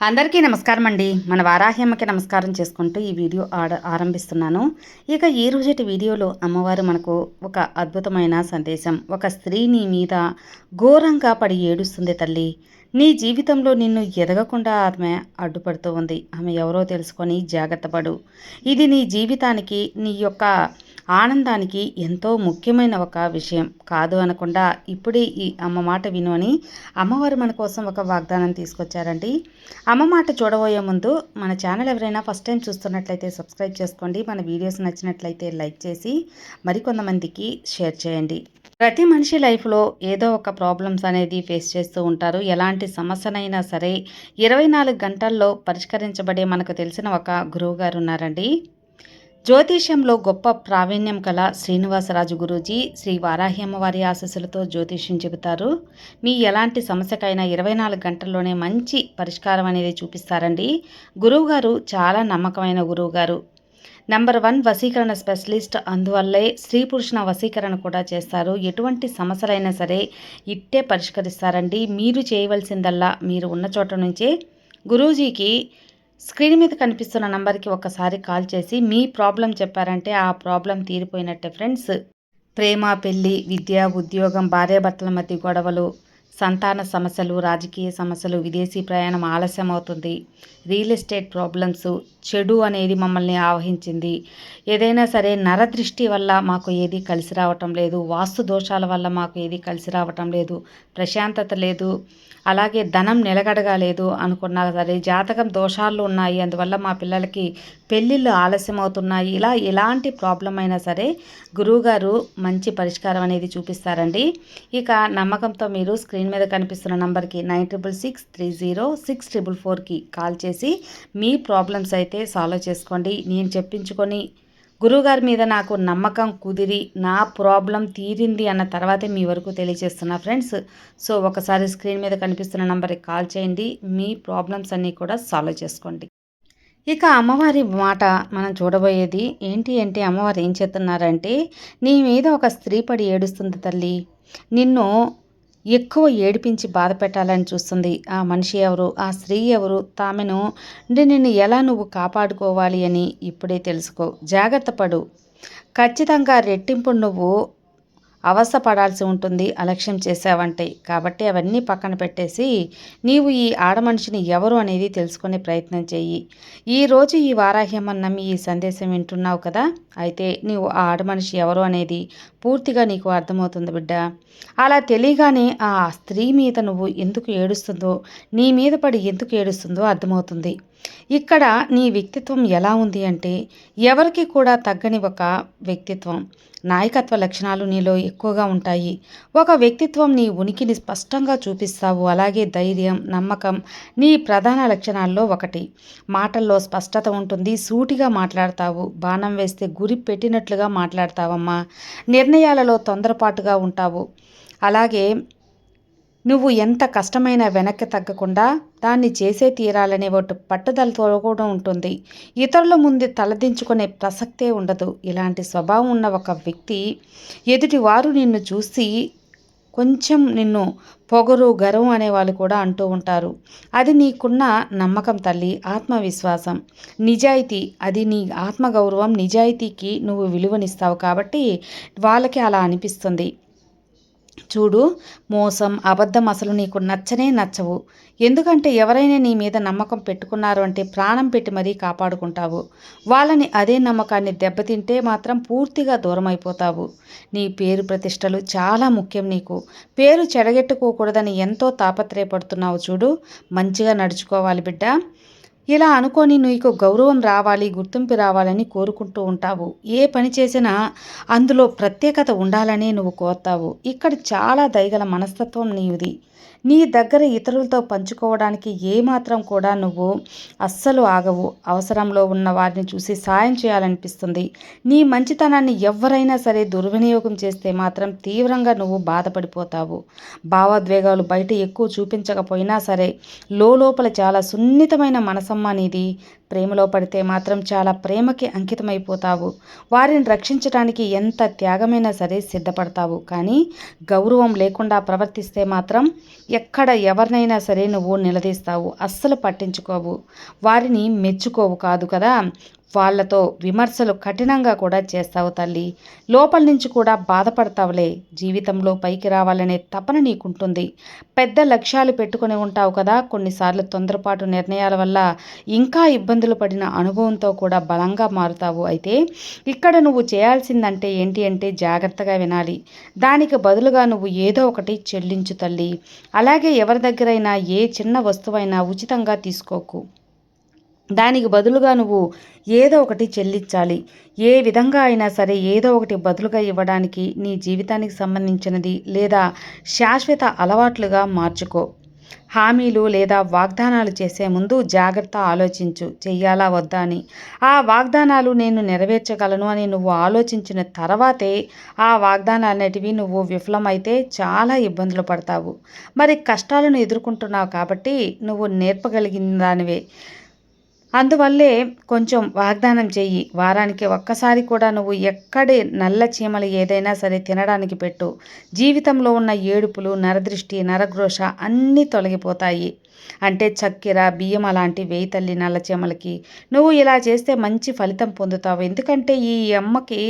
అందరికీ నమస్కారం అండి. మన వారాహ్యమ్మకి నమస్కారం చేసుకుంటూ ఈ వీడియో ఆరంభిస్తున్నాను. ఇక ఈ రోజటి వీడియోలో అమ్మవారు మనకు ఒక అద్భుతమైన సందేశం. ఒక స్త్రీ నీ మీద ఘోరంగా పడి ఏడుస్తుంది తల్లి. నీ జీవితంలో నిన్ను ఎదగకుండా ఆమె అడ్డుపడుతూ ఉంది. ఆమె ఎవరో తెలుసుకొని జాగ్రత్త పడు. ఇది నీ జీవితానికి, నీ యొక్క ఆనందానికి ఎంతో ముఖ్యమైన ఒక విషయం కాదు అనకుండా ఇప్పుడే ఈ అమ్మ మాట విను అని అమ్మవారు మన కోసం ఒక వాగ్దానం తీసుకొచ్చారండి. అమ్మ మాట చూడబోయే ముందు మన ఛానల్ ఎవరైనా ఫస్ట్ టైం చూస్తున్నట్లయితే సబ్స్క్రైబ్ చేసుకోండి. మన వీడియోస్ నచ్చినట్లయితే లైక్ చేసి మరికొంతమందికి షేర్ చేయండి. ప్రతి మనిషి లైఫ్లో ఏదో ఒక ప్రాబ్లమ్స్ అనేది ఫేస్ చేస్తూ ఉంటారు. ఎలాంటి సమస్యనైనా సరే 24 గంటల్లో పరిష్కరించబడే మనకు తెలిసిన ఒక గురువు గారు ఉన్నారండి. జ్యోతిష్యంలో గొప్ప ప్రావీణ్యం కల శ్రీనివాసరాజు గురూజీ శ్రీ వారాహ్యమ్మవారి ఆశీస్సులతో జ్యోతిష్యం చెబుతారు. మీ ఎలాంటి సమస్యకైనా 24 గంటల్లోనే మంచి పరిష్కారం అనేది చూపిస్తారండి. గురువుగారు చాలా నమ్మకమైన గురువుగారు. నంబర్ 1 వశీకరణ స్పెషలిస్ట్. అందువల్లే స్త్రీ పురుషుల వశీకరణ కూడా చేస్తారు. ఎటువంటి సమస్యలైనా సరే ఇట్టే పరిష్కరిస్తారండి. మీరు చేయవలసిందల్లా మీరు ఉన్న చోట నుంచే గురూజీకి స్క్రీన్ మీద కనిపిస్తున్న నంబర్కి ఒక్కసారి కాల్ చేసి మీ ప్రాబ్లం చెప్పారంటే ఆ ప్రాబ్లం తీరిపోయినట్టే ఫ్రెండ్స్. ప్రేమ, పెళ్ళి, విద్య, ఉద్యోగం, భార్యాభర్తల మధ్య గొడవలు, సంతాన సమస్యలు, రాజకీయ సమస్యలు, విదేశీ ప్రయాణం ఆలస్యం అవుతుంది, రియల్ ఎస్టేట్ ప్రాబ్లమ్స్, చెడు అనేది మమ్మల్ని ఆవహించింది, ఏదైనా సరే నరదృష్టి వల్ల మాకు ఏది కలిసి రావటం లేదు, వాస్తు దోషాల వల్ల మాకు ఏది కలిసి రావటం లేదు, ప్రశాంతత లేదు, అలాగే ధనం నిలకడగా లేదు అనుకున్నా సరే జాతకం దోషాలు ఉన్నాయి, అందువల్ల మా పిల్లలకి పెళ్ళిళ్ళు ఆలస్యం అవుతున్నాయి, ఇలా ఎలాంటి ప్రాబ్లం అయినా సరే గురువుగారు మంచి పరిష్కారం అనేది చూపిస్తారండి. ఇక నమ్మకంతో మీరు స్క్రీన్ మీద కనిపిస్తున్న నంబర్కి 96630644కి కాల్ చేసి మీ ప్రాబ్లమ్స్ అయితే సాల్వ్ చేసుకోండి. నేను చెప్పించుకొని గురువుగారి మీద నాకు నమ్మకం కుదిరి నా ప్రాబ్లం తీరింది అన్న తర్వాతే మీ వరకు తెలియజేస్తున్నా ఫ్రెండ్స్. సో ఒకసారి స్క్రీన్ మీద కనిపిస్తున్న నంబర్కి కాల్ చేయండి. మీ ప్రాబ్లమ్స్ అన్నీ కూడా సాల్వ్ చేసుకోండి. ఇక అమ్మవారి మాట మనం చూడబోయేది ఏంటి అంటే అమ్మవారు ఏం చెప్తున్నారంటే, నీ మీద ఒక స్త్రీ పడి ఏడుస్తుంది తల్లి. నిన్ను ఎక్కువ ఏడిపించి బాధ పెట్టాలని చూస్తుంది. ఆ మనిషి ఎవరు, ఆ స్త్రీ ఎవరు, తామెను నిన్ను ఎలా నువ్వు కాపాడుకోవాలి అని ఇప్పుడే తెలుసుకో. జాగ్రత్త పడు. ఖచ్చితంగా రెట్టింపు నువ్వు అవస్థపడాల్సి ఉంటుంది అలక్ష్యం చేసావంటే. కాబట్టి అవన్నీ పక్కన పెట్టేసి నీవు ఈ ఆడమనిషిని ఎవరు అనేది తెలుసుకునే ప్రయత్నం చెయ్యి. ఈరోజు ఈ వారాహ్యమని నమ్మి ఈ సందేశం వింటున్నావు కదా, అయితే నీవు ఆ ఆడమనిషి ఎవరు అనేది పూర్తిగా నీకు అర్థమవుతుంది బిడ్డ. అలా తెలియగానే ఆ స్త్రీ మీద నువ్వు ఎందుకు ఏడుస్తుందో, నీ మీద పడి ఎందుకు ఏడుస్తుందో అర్థమవుతుంది. ఇక్కడ నీ వ్యక్తిత్వం ఎలా ఉంది అంటే ఎవరికి కూడా తగ్గని ఒక వ్యక్తిత్వం. నాయకత్వ లక్షణాలు నీలో ఎక్కువగా ఉంటాయి. ఒక వ్యక్తిత్వం నీ ఉనికిని స్పష్టంగా చూపిస్తావు. అలాగే ధైర్యం, నమ్మకం నీ ప్రధాన లక్షణాల్లో ఒకటి. మాటల్లో స్పష్టత ఉంటుంది. సూటిగా మాట్లాడతావు. బాణం వేస్తే గురి పెట్టినట్లుగా మాట్లాడతావమ్మా. నిర్ణయాలలో తొందరపాటుగా ఉంటావు. అలాగే నువ్వు ఎంత కష్టమైనా వెనక్కి తగ్గకుండా దాన్ని చేసే తీరాలనే ఒకటి పట్టుదలతో కూడా ఉంటుంది. ఇతరుల ముందు తలదించుకునే ప్రసక్తే ఉండదు. ఇలాంటి స్వభావం ఉన్న ఒక వ్యక్తి ఎదుటివారు నిన్ను చూసి కొంచెం నిన్ను పొగరు, గర్వం అనేవాళ్ళు కూడా అంటూ ఉంటారు. అది నీకున్న నమ్మకం తల్లి, ఆత్మవిశ్వాసం, నిజాయితీ. అది నీ ఆత్మగౌరవం, నిజాయితీకి నువ్వు విలువనిస్తావు కాబట్టి వాళ్ళకి అలా అనిపిస్తుంది. చూడు, మోసం, అబద్ధం అసలు నీకు నచ్చనే నచ్చవు. ఎందుకంటే ఎవరైనా నీ మీద నమ్మకం పెట్టుకున్నారు అంటే ప్రాణం పెట్టి మరీ కాపాడుకుంటావు. వాళ్ళని అదే నమ్మకాన్ని దెబ్బతింటే మాత్రం పూర్తిగా దూరం అయిపోతావు. నీ పేరు ప్రతిష్టలు చాలా ముఖ్యం నీకు. పేరు చెడగెట్టుకోకూడదని ఎంతో తాపత్రయపడుతున్నావు. చూడు, మంచిగా నడుచుకోవాలి బిడ్డ. ఇలా అనుకొని నీకు గౌరవం రావాలి, గుర్తింపు రావాలని కోరుకుంటూ ఉంటావు. ఏ పని చేసినా అందులో ప్రత్యేకత ఉండాలని నువ్వు కోరుతావు. ఇక్కడ చాలా దయగల మనస్తత్వం నీది. నీ దగ్గర ఇతరులతో పంచుకోవడానికి ఏమాత్రం కూడా నువ్వు అస్సలు ఆగవు. అవసరంలో ఉన్న వారిని చూసి సాయం చేయాలనిపిస్తుంది. నీ మంచితనాన్ని ఎవరైనా సరే దుర్వినియోగం చేస్తే మాత్రం తీవ్రంగా నువ్వు బాధపడిపోతావు. భావోద్వేగాలు బయట ఎక్కువ చూపించకపోయినా సరే లోపల చాలా సున్నితమైన మనసమ్మ నీది. ప్రేమలో పడితే మాత్రం చాలా ప్రేమకి అంకితమైపోతావు. వారిని రక్షించడానికి ఎంత త్యాగమైనా సరే సిద్ధపడతావు. కానీ గౌరవం లేకుండా ప్రవర్తిస్తే మాత్రం ఎక్కడ ఎవరినైనా సరే నువ్వు నిలదీస్తావు. అస్సలు పట్టించుకోవు. వారిని మెచ్చుకోవు కాదు కదా! వాళ్ళతో విమర్శలు కఠినంగా కూడా చేస్తావు తల్లి. లోపల నుంచి కూడా బాధపడతావులే. జీవితంలో పైకి రావాలనే తపన నీకుంటుంది. పెద్ద లక్ష్యాలు పెట్టుకొని ఉంటావు కదా! కొన్నిసార్లు తొందరపాటు నిర్ణయాల వల్ల ఇంకా ఇబ్బందులు పడిన అనుభవంతో కూడా బలంగా మారుతావు. అయితే ఇక్కడ నువ్వు చేయాల్సిందంటే ఏంటి అంటే జాగ్రత్తగా వినాలి. దానికి బదులుగా నువ్వు ఏదో ఒకటి చెల్లించు తల్లి. అలాగే ఎవరి దగ్గరైనా ఏ చిన్న వస్తువైనా ఉచితంగా తీసుకోకు. దానికి బదులుగా నువ్వు ఏదో ఒకటి చెల్లించాలి. ఏ విధంగా అయినా సరే ఏదో ఒకటి బదులుగా ఇవ్వడానికి నీ జీవితానికి సంబంధించినది లేదా శాశ్వత అలవాట్లుగా మార్చుకో. హామీలు లేదా వాగ్దానాలు చేసే ముందు జాగ్రత్త ఆలోచించు, చెయ్యాలా వద్దా అని. ఆ వాగ్దానాలు నేను నెరవేర్చగలను అని నువ్వు ఆలోచించిన తర్వాతే ఆ వాగ్దానాలనేటివి నువ్వు విఫలమైతే చాలా ఇబ్బందులు పడతావు. మరి కష్టాలను ఎదుర్కొంటున్నావు కాబట్టి నువ్వు నేర్పగలిగిన దానివే. అందువల్లే కొంచెం వాగ్దానం చెయ్యి. వారానికి ఒక్కసారి కూడా నువ్వు ఎక్కడి నల్ల చీమలు ఏదైనా సరే తినడానికి పెట్టు. జీవితంలో ఉన్న ఏడుపులు, నరదృష్టి, నరఘోష అన్నీ తొలగిపోతాయి. అంటే చక్కెర, బియ్యం అలాంటి వేయి తల్లి నల్ల చీమలకి. నువ్వు ఇలా చేస్తే మంచి ఫలితం పొందుతావు. ఎందుకంటే ఈ అమ్మకి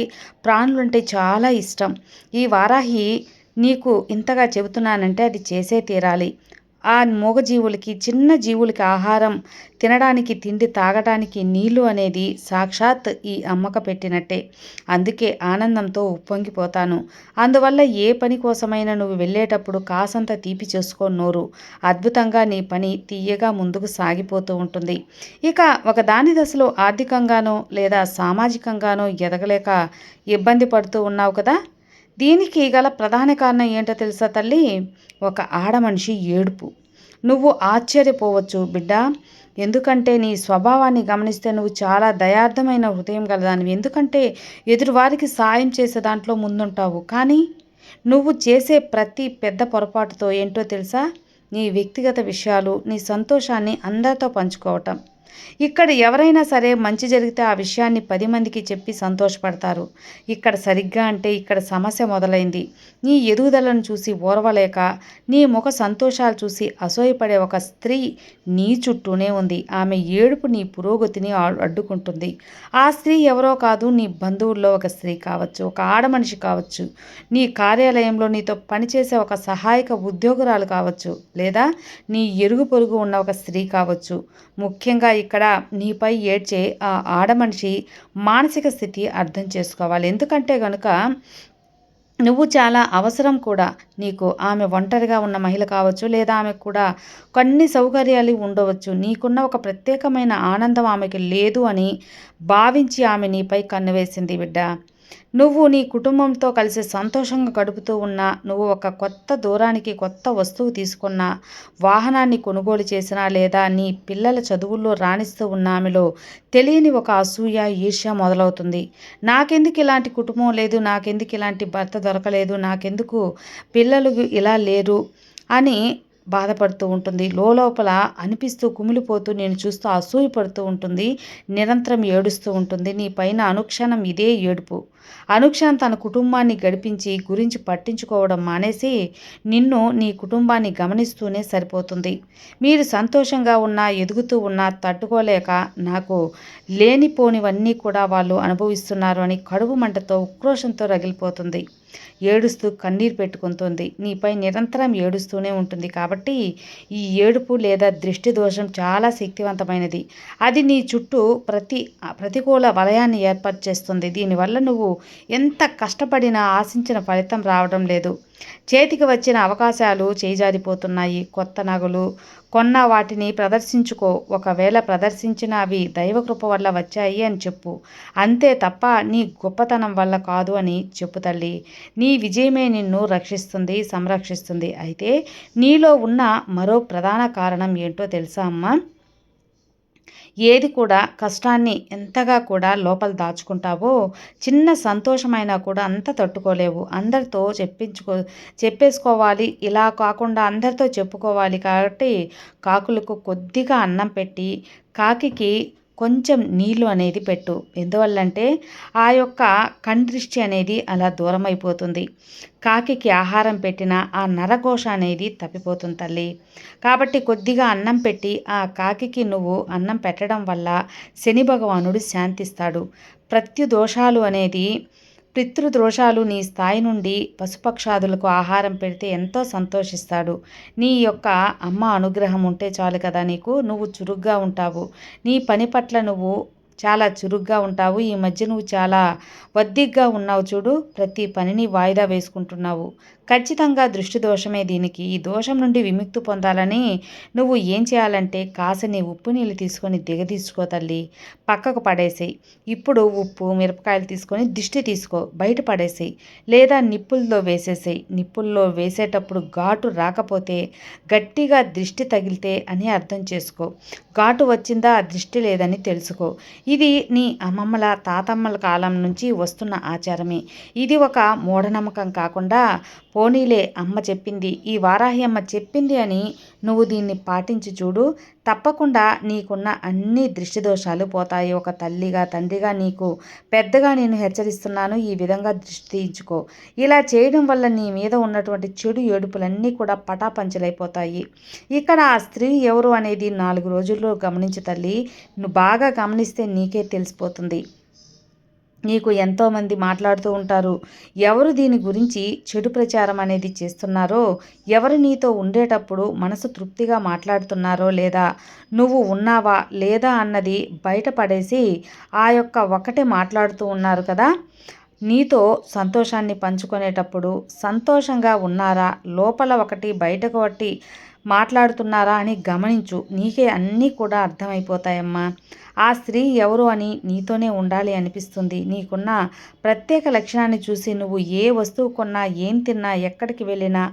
ప్రాణులంటే చాలా ఇష్టం. ఈ వారాహి నీకు ఇంతగా చెబుతున్నానంటే అది చేసే తీరాలి. ఆ మూగజీవులకి, చిన్న జీవులకి ఆహారం తినడానికి, తిండి తాగటానికి నీళ్లు అనేది సాక్షాత్ ఈ అమ్మక పెట్టినట్టే. అందుకే ఆనందంతో ఉప్పొంగిపోతాను. అందువల్ల ఏ పని కోసమైనా నువ్వు వెళ్ళేటప్పుడు కాసంత తీపి చేసుకో నోరు. అద్భుతంగా నీ పని తీయగా ముందుకు సాగిపోతూ ఉంటుంది. ఇక ఒక దాని దశలో ఆర్థికంగానో లేదా సామాజికంగానో ఎదగలేక ఇబ్బంది పడుతూ ఉన్నావు కదా! దీనికి గల ప్రధాన కారణం ఏంటో తెలుసా తల్లి? ఒక ఆడమనిషి ఏడుపు. నువ్వు ఆశ్చర్యపోవచ్చు బిడ్డ. ఎందుకంటే నీ స్వభావాన్ని గమనిస్తే నువ్వు చాలా దయార్థమైన హృదయం గలదానివి. ఎందుకంటే ఎదురువారికి సాయం చేసే దాంట్లో ముందుంటావు. కానీ నువ్వు చేసే ప్రతి పెద్ద పొరపాటుతో ఏంటో తెలుసా? నీ వ్యక్తిగత విషయాలు, నీ సంతోషాన్ని అందరితో పంచుకోవటం. ఇక్కడ ఎవరైనా సరే మంచి జరిగితే ఆ విషయాన్ని 10 మందికి చెప్పి సంతోషపడతారు. ఇక్కడ సరిగ్గా అంటే ఇక్కడ సమస్య మొదలైంది. నీ ఎదుగుదలను చూసి ఓర్వలేక, నీ ముఖ సంతోషాలు చూసి అసూయపడే ఒక స్త్రీ నీ చుట్టూనే ఉంది. ఆమె ఏడుపు నీ పురోగతిని అడ్డుకుంటుంది. ఆ స్త్రీ ఎవరో కాదు, నీ బంధువుల్లో ఒక స్త్రీ కావచ్చు, ఒక ఆడమనిషి కావచ్చు, నీ కార్యాలయంలో నీతో పనిచేసే ఒక సహాయక ఉద్యోగురాలు కావచ్చు, లేదా నీ ఎరుగు పొరుగు ఉన్న ఒక స్త్రీ కావచ్చు. ముఖ్యంగా ఇక్కడ నీపై ఏడ్చే ఆ ఆడమనిషి మానసిక స్థితి అర్థం చేసుకోవాలి. ఎందుకంటే గనుక నువ్వు చాలా అవసరం కూడా. నీకు ఆమె ఒంటరిగా ఉన్న మహిళ కావచ్చు, లేదా ఆమెకు కూడా కొన్ని సౌకర్యాలు ఉండవచ్చు. నీకున్న ఒక ప్రత్యేకమైన ఆనందం ఆమెకి లేదు అని భావించి ఆమె నీపై కన్నువేసింది బిడ్డ. నువ్వు నీ కుటుంబంతో కలిసి సంతోషంగా గడుపుతూ ఉన్నా, నువ్వు ఒక కొత్త దూరానికి కొత్త వస్తువు తీసుకున్నా, వాహనాన్ని కొనుగోలు చేసినా, లేదా నీ పిల్లల చదువుల్లో రాణిస్తూ ఉన్న ఆమెలో తెలియని ఒక అసూయ, ఈర్ష్య మొదలవుతుంది. నాకెందుకు ఇలాంటి కుటుంబం లేదు, నాకెందుకు ఇలాంటి భర్త దొరకలేదు, నాకెందుకు పిల్లలు ఇలా లేరు అని బాధపడుతూ ఉంటుంది. లోపల అనిపిస్తూ కుమిలిపోతూ నేను చూస్తూ అసూయపడుతూ ఉంటుంది. నిరంతరం ఏడుస్తూ ఉంటుంది. నీ పైన అనుక్షణం ఇదే ఏడుపు. అనుక్షణం తన కుటుంబాన్ని గడిపించి గురించి పట్టించుకోవడం మానేసి నిన్ను, నీ కుటుంబాన్ని గమనిస్తూనే సరిపోతుంది. మీరు సంతోషంగా ఉన్నా, ఎదుగుతూ ఉన్నా తట్టుకోలేక నాకు లేనిపోనివన్నీ కూడా వాళ్ళు అనుభవిస్తున్నారు అని కడుపు మంటతో, ఉక్రోషంతో రగిలిపోతుంది. ఏడుస్తూ కన్నీరు పెట్టుకుంటుంది. నీపై నిరంతరం ఏడుస్తూనే ఉంటుంది. కాబట్టి ఈ ఏడుపు లేదా దృష్టి దోషం చాలా శక్తివంతమైనది. అది నీ చుట్టూ ప్రతికూల వలయాన్ని ఏర్పాటు చేస్తుంది. దీనివల్ల నువ్వు ఎంత కష్టపడినా ఆశించిన ఫలితం రావడం లేదు. చేతికి వచ్చిన అవకాశాలు చేజారిపోతున్నాయి. కొత్త నగలు కొన్న వాటిని ప్రదర్శించుకో. ఒకవేళ ప్రదర్శించిన అవి దైవకృప వల్ల వచ్చాయి అని చెప్పు. అంతే తప్ప నీ గొప్పతనం వల్ల కాదు అని చెప్పు తల్లి. నీ విజయమే నిన్ను రక్షిస్తుంది, సంరక్షిస్తుంది. అయితే నీలో ఉన్న మరో ప్రధాన కారణం ఏంటో తెలుసా అమ్మా? ఏది కూడా కష్టాన్ని ఎంతగా కూడా లోపల దాచుకుంటావో, చిన్న సంతోషమైనా కూడా అంత తట్టుకోలేవు. అందరితో చెప్పేసుకోవాలి, ఇలా కాకుండా అందరితో చెప్పుకోవాలి. కాబట్టి కాకులకు కొద్దిగా అన్నం పెట్టి కాకికి కొంచెం నీళ్లు అనేది పెట్టు. ఎందువల్లంటే ఆ యొక్క కందృష్టి అనేది అలా దూరం అయిపోతుంది. కాకికి ఆహారం పెట్టిన ఆ నరఘోష అనేది తప్పిపోతుంది తల్లి. కాబట్టి కొద్దిగా అన్నం పెట్టి ఆ కాకికి నువ్వు అన్నం పెట్టడం వల్ల శని భగవానుడు శాంతిస్తాడు. ప్రత్యుదోషాలు అనేది పితృదోషాలు నీ స్థాయి నుండి పశుపక్షాదులకు ఆహారం పెడితే ఎంతో సంతోషిస్తాడు. నీ యొక్క అమ్మ అనుగ్రహం ఉంటే చాలు కదా నీకు. నువ్వు చురుగ్గా ఉంటావు. నీ పని పట్ల నువ్వు చాలా చురుగ్గా ఉంటావు. ఈ మధ్య నువ్వు చాలా ఒద్దిగ్గా ఉన్నావు చూడు. ప్రతి పనిని వాయిదా వేసుకుంటున్నావు. ఖచ్చితంగా దృష్టి దోషమే దీనికి. ఈ దోషం నుండి విముక్తి పొందాలని నువ్వు ఏం చేయాలంటే కాసిని ఉప్పు నీళ్ళు తీసుకొని దిగదీసుకో తల్లి. పక్కకు పడేసేయి. ఇప్పుడు ఉప్పు మిరపకాయలు తీసుకొని దిష్టి తీసుకో, బయట పడేసేయి. లేదా నిప్పుల్లో వేసేసేయి. నిప్పుల్లో వేసేటప్పుడు ఘాటు రాకపోతే గట్టిగా దృష్టి తగిలితే అని అర్థం చేసుకో. ఘాటు వచ్చిందా దృష్టి లేదని తెలుసుకో. ఇది నీ అమ్మమ్మల తాతమ్మల కాలం నుంచి వస్తున్న ఆచారమే. ఇది ఒక మూఢనమ్మకం కాకుండా పోనీలే అమ్మ చెప్పింది, ఈ వారాహి అమ్మ చెప్పింది అని నువ్వు దీన్ని పాటించి చూడు. తప్పకుండా నీకున్న అన్ని దృష్టి దోషాలు పోతాయి. ఒక తల్లిగా తండ్రిగా నీకు పెద్దగా నేను హెచ్చరిస్తున్నాను. ఈ విధంగా దృష్టి తీయించుకో. ఇలా చేయడం వల్ల నీ మీద ఉన్నటువంటి చెడు ఏడుపులన్నీ కూడా పటాపంచలైపోతాయి. ఇక్కడ ఆ స్త్రీ ఎవరు అనేది 4 రోజుల్లో గమనించు తల్లి. నువ్వు బాగా గమనిస్తే నీకే తెలిసిపోతుంది. నీకు ఎంతోమంది మాట్లాడుతూ ఉంటారు. ఎవరు దీని గురించి చెడు ప్రచారం అనేది చేస్తున్నారో, ఎవరు నీతో ఉండేటప్పుడు మనసు తృప్తిగా మాట్లాడుతున్నారో, లేదా నువ్వు ఉన్నావా లేదా అన్నది బయటపడేసి ఆ యొక్క ఒకటే మాట్లాడుతూ ఉన్నారు కదా. నీతో సంతోషాన్ని పంచుకునేటప్పుడు సంతోషంగా ఉన్నారా, లోపల ఒకటి బయటకు ఒకటి మాట్లాడుతున్నారా అని గమనించు. నీకే అన్నీ కూడా అర్థమైపోతాయమ్మా. ఆ స్త్రీ ఎవరు అని నీతోనే ఉండాలి అనిపిస్తుంది. నీకున్న ప్రత్యేక లక్షణాన్ని చూసి నువ్వు ఏ వస్తువు కొన్నా, ఏం తిన్నా, ఎక్కడికి వెళ్ళినా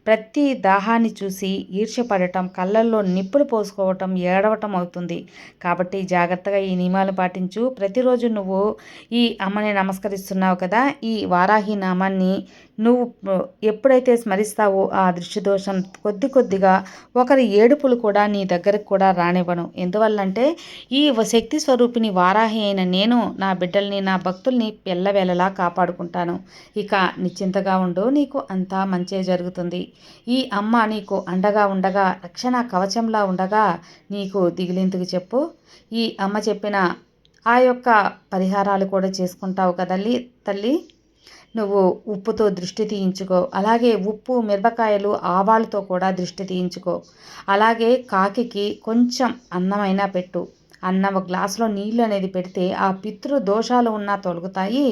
ప్రతి దాహాన్ని చూసి ఈర్ష్యపడటం, కళ్ళల్లో నిప్పులు పోసుకోవటం, ఏడవటం అవుతుంది. కాబట్టి జాగ్రత్తగా ఈ నియమాలు పాటించు. ప్రతిరోజు నువ్వు ఈ అమ్మని నమస్కరిస్తున్నావు కదా, ఈ వారాహి నామాన్ని నువ్వు ఎప్పుడైతే స్మరిస్తావో ఆ దృష్టి దోషం కొద్దిగా ఒకరి ఏడుపులు కూడా నీ దగ్గరకు కూడా రానివ్వను. ఎందువల్లంటే ఈ శక్తి స్వరూపిణి వారాహి అయిన నేను నా బిడ్డల్ని, నా భక్తుల్ని ఎల్లవేళలా కాపాడుకుంటాను. ఇక నిశ్చింతగా ఉండు. నీకు అంతా మంచే జరుగుతుంది. ఈ అమ్మ నీకు అండగా ఉండగా, రక్షణ కవచంలా ఉండగా నీకు దిగులెందుకు చెప్పు. ఈ అమ్మ చెప్పిన ఆ యొక్క పరిహారాలు కూడా చేసుకుంటావు కదల్లి తల్లి. నువ్వు ఉప్పుతో దృష్టి తీయించుకో. అలాగే ఉప్పు, మిరపకాయలు, ఆవాలతో కూడా దృష్టి తీయించుకో. అలాగే కాకికి కొంచెం అన్నమైనా పెట్టు. అన్నం ఒక గ్లాసులో నీళ్ళు అనేది పెడితే ఆ పితృదోషాలు ఉన్నా తొలగుతాయి.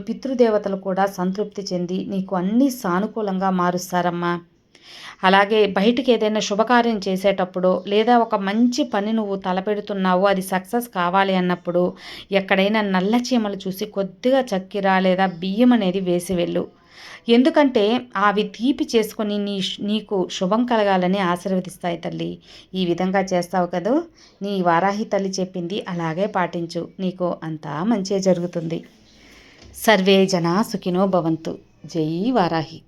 పితృదేవతలు కూడా సంతృప్తి చెంది నీకు అన్నీ సానుకూలంగా మారుస్తారమ్మా. అలాగే బయటికి ఏదైనా శుభకార్యం చేసేటప్పుడు, లేదా ఒక మంచి పని నువ్వు తలపెడుతున్నావు, అది సక్సెస్ కావాలి అన్నప్పుడు ఎక్కడైనా నల్ల చీమలు చూసి కొద్దిగా చక్కెర లేదా బియ్యం అనేది వేసి వెళ్ళు. ఎందుకంటే అవి తీపి చేసుకొని నీకు శుభం కలగాలని ఆశీర్వదిస్తాయి తల్లి. ఈ విధంగా చేస్తావు కదూ. నీ వారాహి తల్లి చెప్పింది అలాగే పాటించు. నీకు అంతా మంచే జరుగుతుంది. సర్వే జనా సుఖినో భవంతు. జై వారాహి.